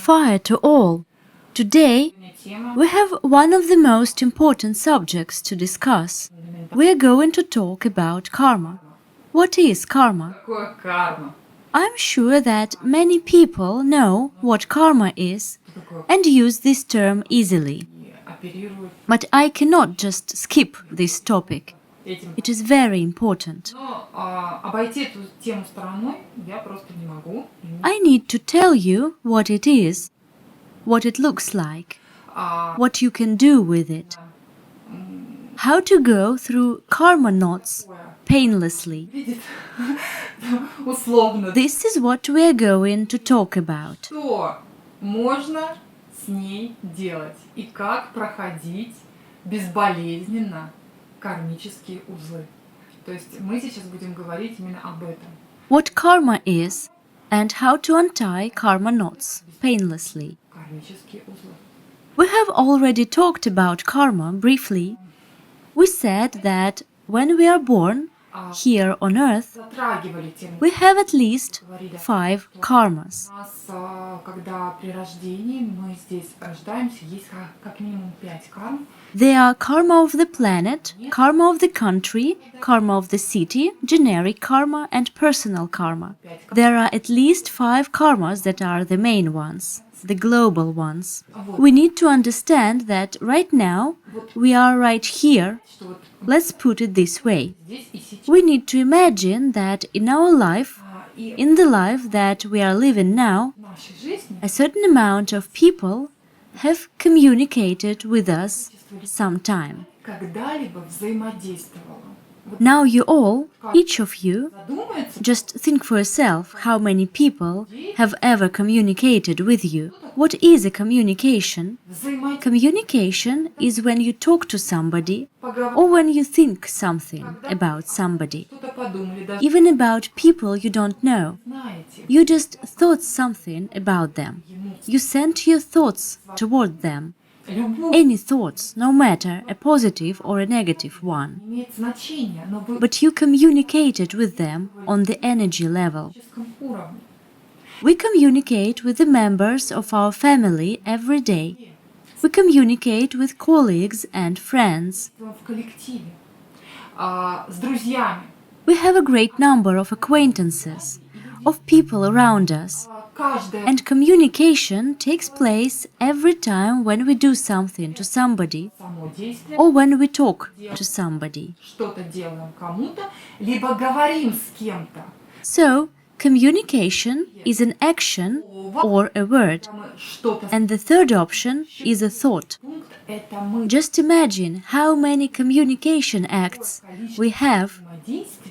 Fire to all! Today, we have one of the most important subjects to discuss. We are going to talk about karma. What is karma? I'm sure that many people know what karma is and use this term easily. But I cannot just skip this topic. It is very important. I need to tell you what it is, what it looks like, what you can do with it, how to go through karma knots painlessly. This is what we are going to talk about. Можно с ней делать и как проходить безболезненно кармические узлы. То есть мы сейчас будем говорить именно об этом. What karma is and how to untie karma knots painlessly. Кармические узлы. We have already talked about karma briefly. We said that when we are born here on earth, we have at least 5 karmas. У нас, когда при рождении мы здесь рождаемся, есть как минимум 5 карм. They are karma of the planet, karma of the country, karma of the city, generic karma, and personal karma. There are at least 5 karmas that are the main ones, the global ones. We need to understand that right now we are right here. Let's put it this way. We need to imagine that in our life, in the life that we are living now, a certain amount of people have communicated with us sometime. Now you all, each of you, just think for yourself how many people have ever communicated with you. What is a communication? Communication is when you talk to somebody or when you think something about somebody, even about people you don't know. You just thought something about them. You sent your thoughts toward them. Any thoughts, no matter a positive or a negative one. But you communicated with them on the energy level. We communicate with the members of our family every day. We communicate with colleagues and friends. We have a great number of acquaintances, of people around us. And communication takes place every time when we do something to somebody or when we talk to somebody. So, communication is an action or a word, and the third option is a thought. Just imagine how many communication acts we have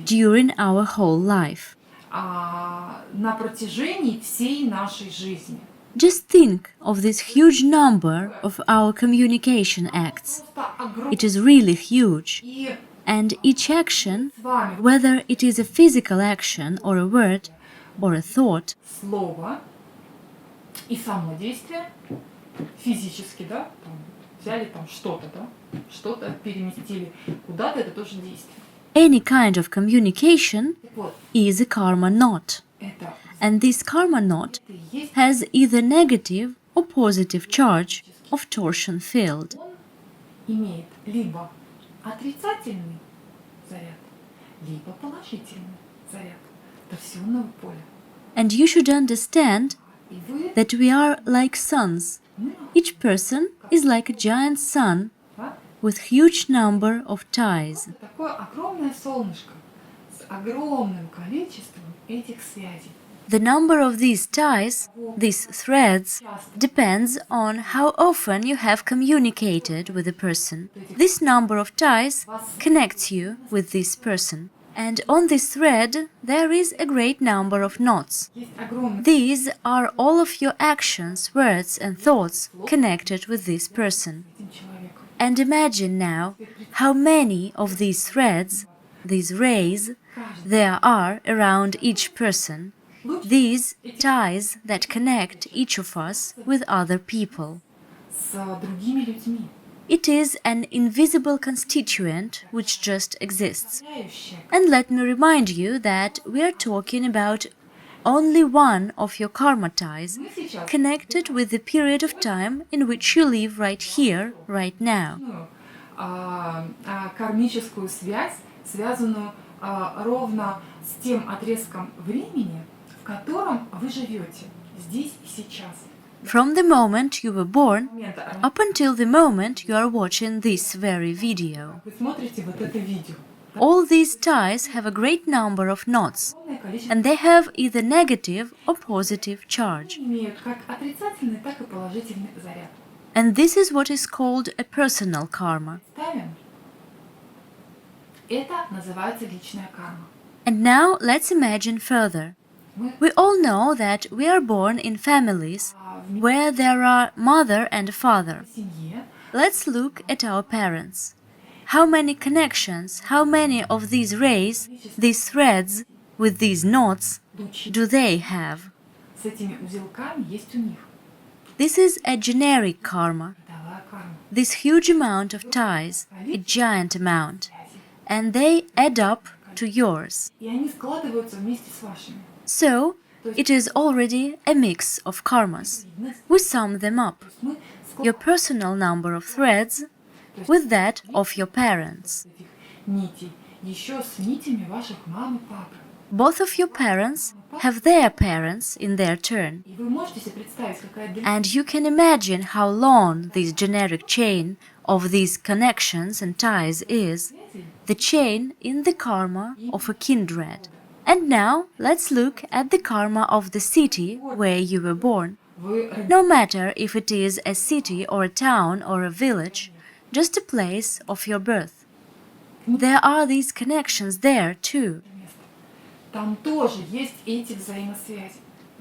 during our whole life. На протяжении всей нашей жизни. Just think of this huge number of our communication acts. It is really huge. And each action, whether it is a physical action or a word or a thought, слово и само действие физически, да, там, взяли там что-то, да, что-то переместили куда-то, это тоже действие. Any kind of communication is a karma knot. And this karma knot has either negative or positive charge of torsion field. Имеет либо отрицательный заряд, либо положительный заряд торсионного поля. And you should understand that we are like suns. Each person is like a giant sun with huge number of ties. Такое огромное солнышко с огромным количеством этих связей. The number of these ties, these threads, depends on how often you have communicated with a person. This number of ties connects you with this person. And on this thread, there is a great number of knots. These are all of your actions, words and thoughts connected with this person. And imagine now how many of these threads, these rays, there are around each person, these ties that connect each of us with other people. It is an invisible constituent which just exists. And let me remind you that we are talking about only one of your karma ties Мы сейчас connected with the period of time in which you live right here, right now. Кармическую связь, связанную ровно с тем отрезком времени, в котором вы живете, здесь и сейчас. From the moment you were born Момента up until the moment you are watching this very video. вы смотрите вот это видео. All these ties have a great number of knots, Огромное количество and they have either negative or positive charge. имеют как отрицательный, так и положительный заряд. And this is what is called a personal karma. Ставим. Это называется личная карма. And now let's imagine further. Мы We all know that we are born in families в where there are mother and father. семье Let's look at our parents. How many connections, how many of these rays, these threads, with these knots, лучи do they have? с этими узелками есть у них. This is a generic karma, Родовая карма. this huge amount of ties, a giant amount, Связи. and they add up to yours. И они складываются вместе с вашими. So, it is already a mix of karmas. Видность. We sum them up, То есть мы your personal number of threads with that of your parents. этих нитей еще с нитями ваших мам и папы. Both of your parents have their parents in their turn. И вы можете себе представить, какая длина And you can imagine how long this generic chain of these connections and ties is, связи. the chain in the karma of a kindred. And now let's look at the karma of the city where you were born. Вы No matter if it is a city or a town or a village, just a place of your birth. There are these connections there too. место. Там тоже есть эти взаимосвязи.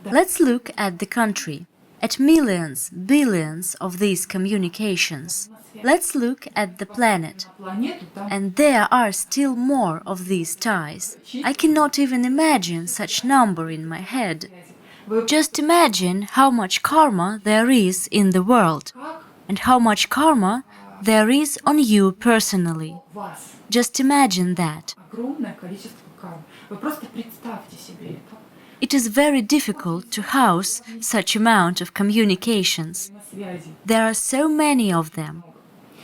Да, Let's look at the country, at millions, billions of these communications. Let's look at the planet. на планету там And there are still more of these ties. I cannot even imagine such number in my head. связи. Вы Just imagine how much karma there is in the world, как and how much karma there is on you personally. у вас Just imagine that. огромное количество карм. Вы просто представьте себе это. It is very difficult to house such amount of communications. Связи. There are so many of them.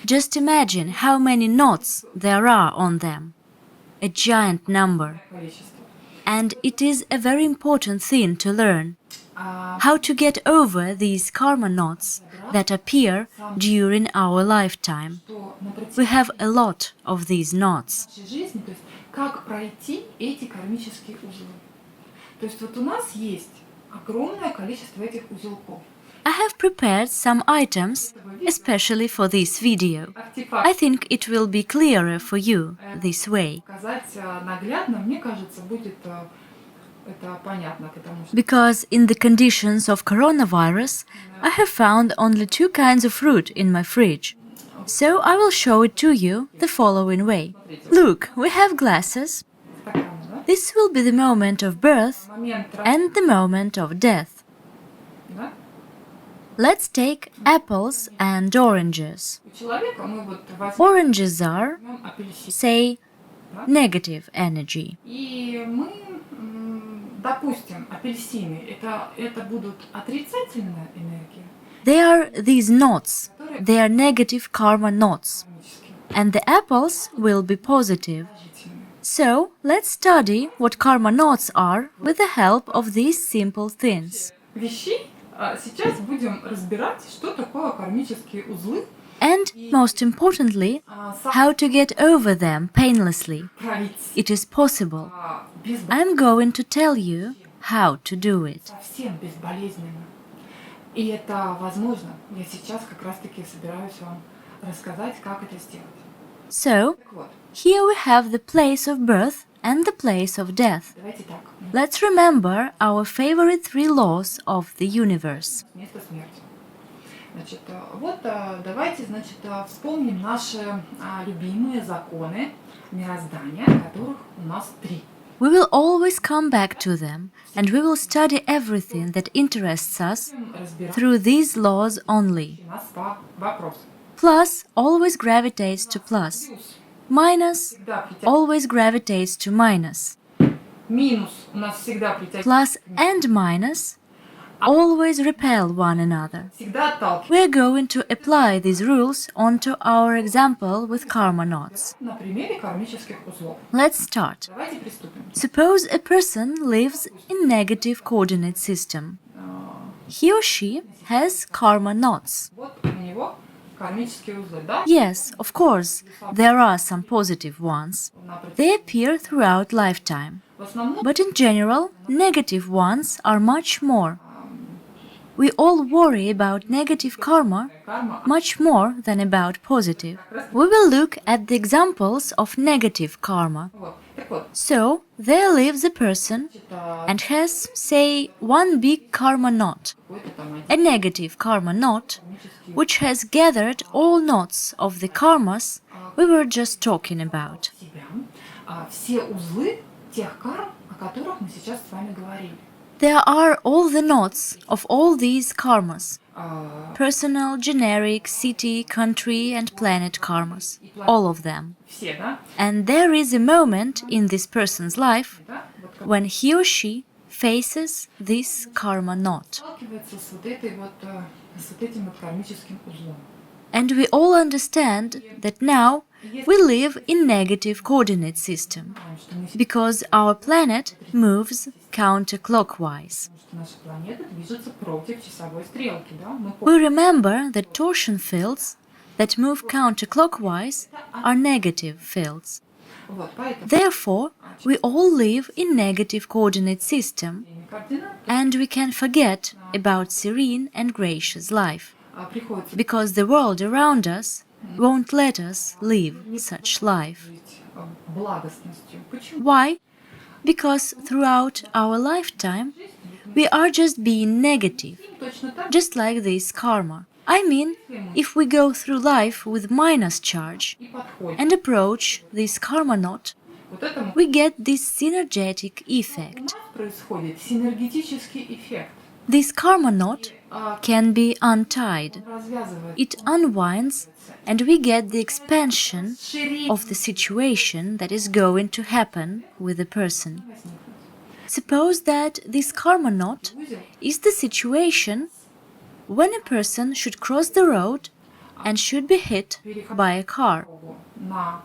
Just imagine how many knots there are on them. A giant number. Количество. And it is a very important thing to learn. А How to get over these karma knots that appear during our lifetime. что на протяжении We have a lot of these knots. нашей жизни, то есть как пройти эти кармические узлы. То есть вот у нас есть огромное количество этих узелков. I have prepared some items, especially for this video. Артефакт. I think it will be clearer for you this way, Показать наглядно, мне кажется, будет это понятно, потому что because in the conditions of coronavirus, I have found only two kinds of fruit in my fridge. So I will show it to you the following way. Look, we have glasses. стаканы, да? This will be the moment of birth Момент and the moment of death. да? Let's take apples and oranges. У человека мы вот возьмем Oranges are, апельсин. say, negative energy. И мы, допустим, апельсины, это будут отрицательная энергия, They are these knots. They are negative karma knots. кармические, And the apples will be positive. положительные. So, let's study what karma knots are with the help of these simple things. Вещей сейчас будем разбирать, что такое кармические узлы, And, most importantly, how to get over them painlessly. пройти It is possible. без I'm going to tell you how to do it. совсем безболезненно. И это возможно. Я сейчас как раз-таки собираюсь вам рассказать, как это сделать. So, Так вот, here we have the place of birth and the place of death. давайте так. Let's remember our favorite three laws of the universe. Место смерти. Значит, вот давайте, значит, вспомним наши любимые законы мироздания, которых у нас 3. We will always come back to them, and we will study everything that interests us Будем разбирать through these laws only. у нас два вопроса. Plus always gravitates to plus. Плюс Minus всегда притягивает always gravitates to minus. минус у нас всегда притягивает. plus and minus always repel one another. Всегда отталкивает. We're going to apply these rules onto our example with karma knots. На примере кармических узлов. Let's start. Давайте приступим. Suppose a person lives in negative coordinate system. He or she has karma knots. Вот у него кармические узлы, да? Yes, of course, there are some positive ones. They appear throughout lifetime. В основном But in general, negative ones are much more. We all worry about negative karma карма. much more than about positive. We will look at the examples of negative karma. Вот. Так вот, So, there lives a person это and has, say, one big karma knot, какой-то там a negative karma knot, кармический which has gathered all knots of the karmas we were just talking about. себя. Все узлы тех карм, о которых мы сейчас с вами говорили. There are all the knots of all these karmas. А, Personal, generic, city, country and planet karmas. All of them. Все, да? And there is a moment in this person's life Да? Вот как when he or she faces this karma knot. сталкивается с вот этой вот, с вот этим вот кармическим узлом. And we all understand that now we live in negative coordinate system Знаем, что мы все, because our planet moves counterclockwise. потому что наша планета движется против часовой стрелки, да? Мы We remember that torsion fields that move counterclockwise are negative fields. вот, поэтому Therefore, we all live in negative coordinate system время координат and we can forget about serene and gracious life приходится because the world around us won't let us live such life. жить благостностью. Почему? Why? Because throughout our lifetime, we are just being negative, Точно так just like this karma. I mean, if we go through life with minus charge и подходит. and approach this karma knot, Вот этому we get this synergetic у effect. нас происходит синергетический эффект. This karma knot Он can be untied. развязывает It unwinds and we get the expansion шире of the situation that is going to happen with the person. возникнуть. Suppose that this karma knot Узел is the situation when a person should cross the road and should be hit by a car. на,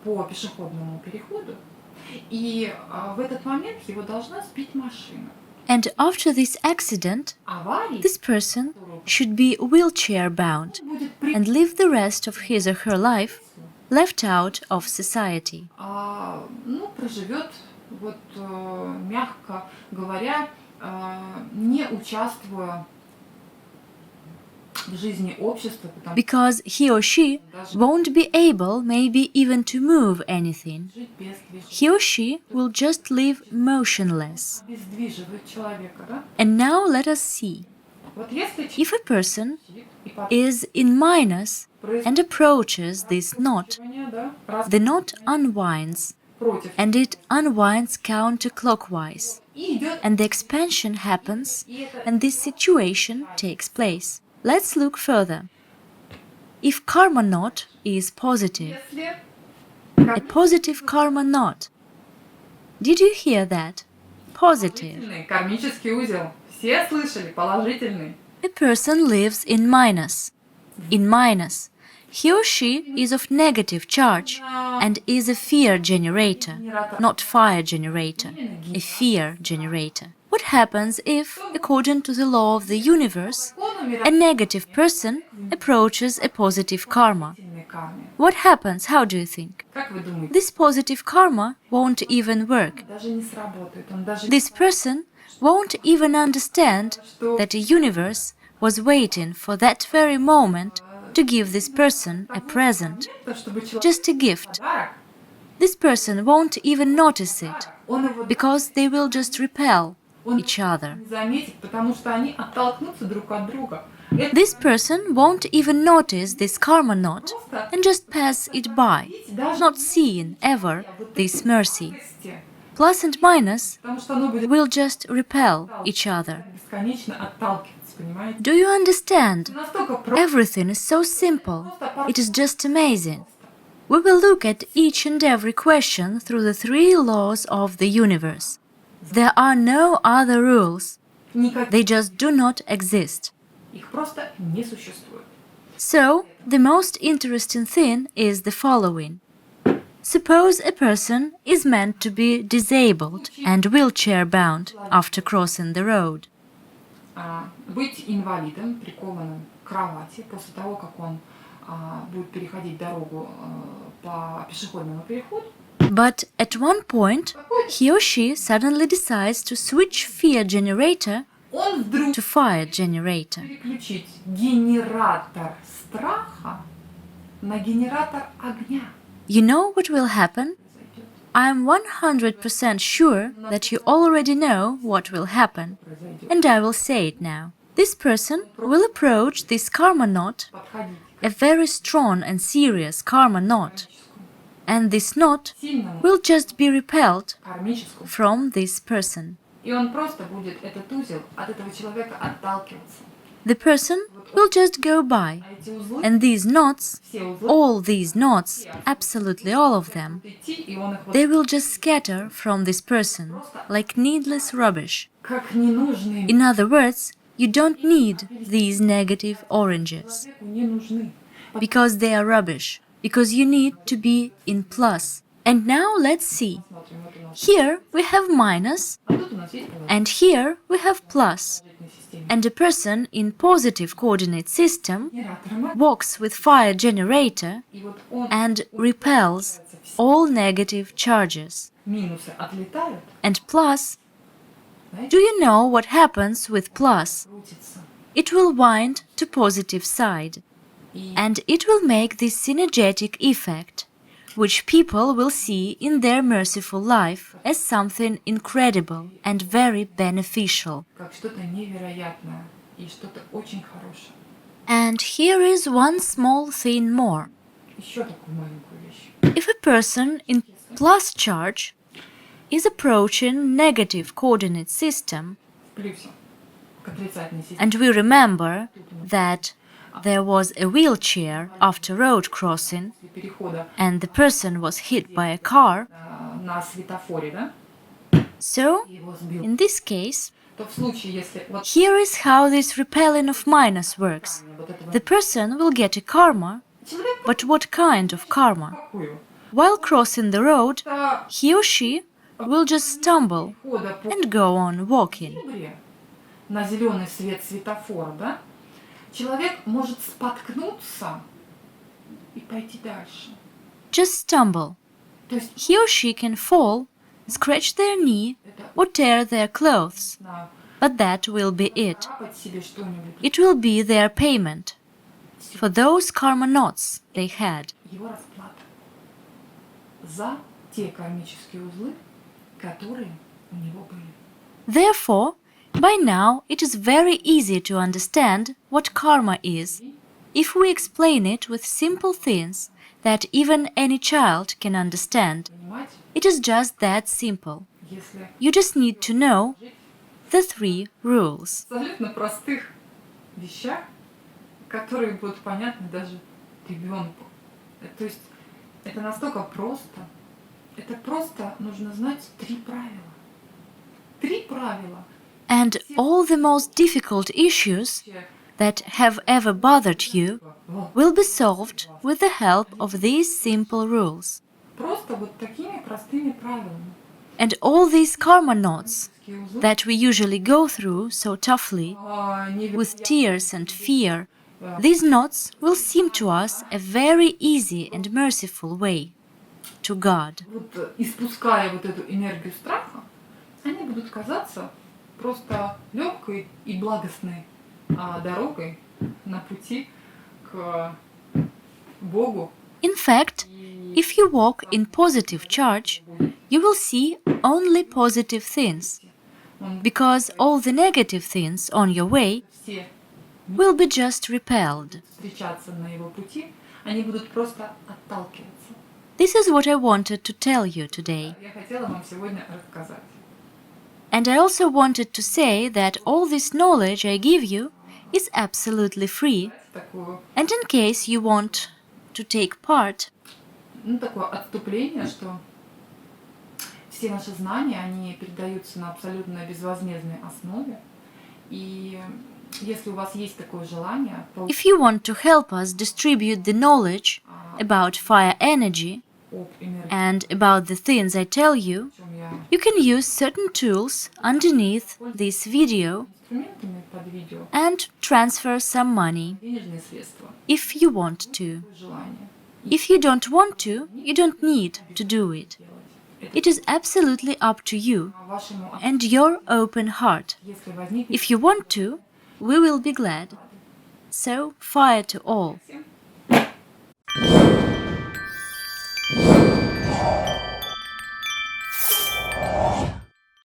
по пешеходному переходу, и в этот момент его должна сбить машина. And after this accident, Аварий this person should be wheelchair bound будет and live the rest of his or her life left out of society. проживет, вот, мягко говоря, не участвуя в жизни общества, потому Because he or she won't be able maybe even to move anything. что жить без движения He or she will just live motionless. обездвиживает человека, да? And now let us see. Вот если If a person человек и под- is in minus and approaches this knot, движение, да, раз the knot unwinds против and it unwinds counterclockwise. и идет, And the expansion happens и это and this situation takes place. Let's look further. If karma knot is positive, если a positive karma knot. Did you hear that? Positive. положительный кармический узел, все слышали, положительный. A person lives in minus. In minus, he or she is of negative charge and is a fear generator, not fire generator, a fear generator. What happens if, according to the law of the universe, a negative person approaches a positive karma? Положительной карме. What happens? How do you think? Как вы думаете? This positive karma won't even work. Даже не сработает. Он даже This person won't even understand that the universe was waiting for that very moment to give this person a present, чтобы человек just a gift. подарок, This person won't even notice it он его because they will just repel он each other. не заметит, потому что они оттолкнутся друг от друга. Это This person won't even notice this karma knot and just pass it by, not seeing ever this mercy. мерзости, Plus and minus потому что оно будет will just repel each other. бесконечно отталкиваться, понимаете? Do you understand? Настолько просто. Everything is so simple. It is just amazing. We will look at each and every question through the three laws of the universe. There are no other rules. They just do not exist. Их просто не существует. So, the most interesting thing is the following. Suppose a person is meant to be disabled and wheelchair-bound after crossing the road. Быть инвалидом, прикованным к кровати после того, как он будет переходить дорогу по пешеходному переходу. But at one point, he or she suddenly decides to switch fear generator Он вдруг to fire generator. переключить генератор страха на генератор огня. You know what will happen? I am 100% sure that you already know what will happen, and I will say it now. This person will approach this karma knot, Подходить a very strong and serious karma knot, and this knot к сильному will just be repelled кармическому. from this person. И он просто будет этот узел от этого человека отталкиваться. The person will just go by, А эти узлы, and these knots, все узлы, all these knots, absolutely all of them, будут идти, и он их вот they will just scatter from this person like needless rubbish. как ненужные In other words, you don't need these negative oranges, человеку не нужны. because they are rubbish, because you need to be in plus. And now let's see. Смотрим, вот у нас. Here we have minus, А тут у нас есть положительная and here we have plus. система. And a person in positive coordinate system Генератором, walks with fire generator и вот он and repels all negative charges. минусы отлетают, And plus, знаете, do you know what happens with plus? крутится. It will wind to positive side, И and it will make this synergetic effect, which people will see in their merciful life as something incredible and very beneficial. как что-то невероятное и что-то очень хорошее. And here is one small thing more. Еще такую маленькую вещь. If a person in plus charge is approaching negative coordinate system, В плюсе к отрицательной системе. and we remember that there was a wheelchair after road crossing После перехода and the person was hit by a car, на светофоре, да, so и его сбил, in this case, то в случае, если вот here is how this repelling of minus works. вот этого The person will get a karma, человека, but what kind of karma? какую? While crossing the road, Это he or she will just stumble перехода по and go on walking. зебре на зеленый свет светофора, да, человек может споткнуться и пойти дальше. Just stumble. То есть He or she can fall, scratch their knee, это or tear their clothes, на but that will be it. царапать себе что-нибудь, It will be their payment for those karma knots they had. его расплата за те кармические узлы, которые у него были. Therefore, by now it is very easy to understand what karma is if we explain it with simple things that even any child can understand. Понимаете? It is just that simple. Если You just need to know the three rules. абсолютно простых вещах, которые будут понятны даже ребенку. То есть это настолько просто. Это просто нужно знать 3 правила. 3 правила. And all the most difficult issues that have ever bothered you Вот. will be solved with the help of these simple rules. Просто вот такими простыми правилами. And all these karma knots Такие узлы, that we usually go through so toughly, with tears and fear, these knots will seem to us a very easy and merciful way to God. вот испуская вот эту энергию страха, они будут казаться просто легкой и благостной дорогой на пути к Богу. In fact, if you walk in positive charge, you will see only positive things, Он because all the negative things on your way все will be just repelled. встречаться на его пути, они будут просто отталкиваться. This is what I wanted to tell you today. Я хотела вам сегодня рассказать. And I also wanted to say that all this knowledge I give you is absolutely free, Такую and in case you want to take part, такое отступление, что все наши знания, они передаются на абсолютно безвозмездной основе. И если у вас есть такое желание, If you want to help us distribute the knowledge about fire energy об энергии, and about the things I tell you, о чем я you can use certain tools underneath this video инструментами под видео, and transfer some money денежные средства, if you want to. такое желание If you don't want to, you don't need to do it. делать. It is absolutely up to you Вашему, and your open heart. если возникнет, If you want to, we will be glad. So, fire to all. всем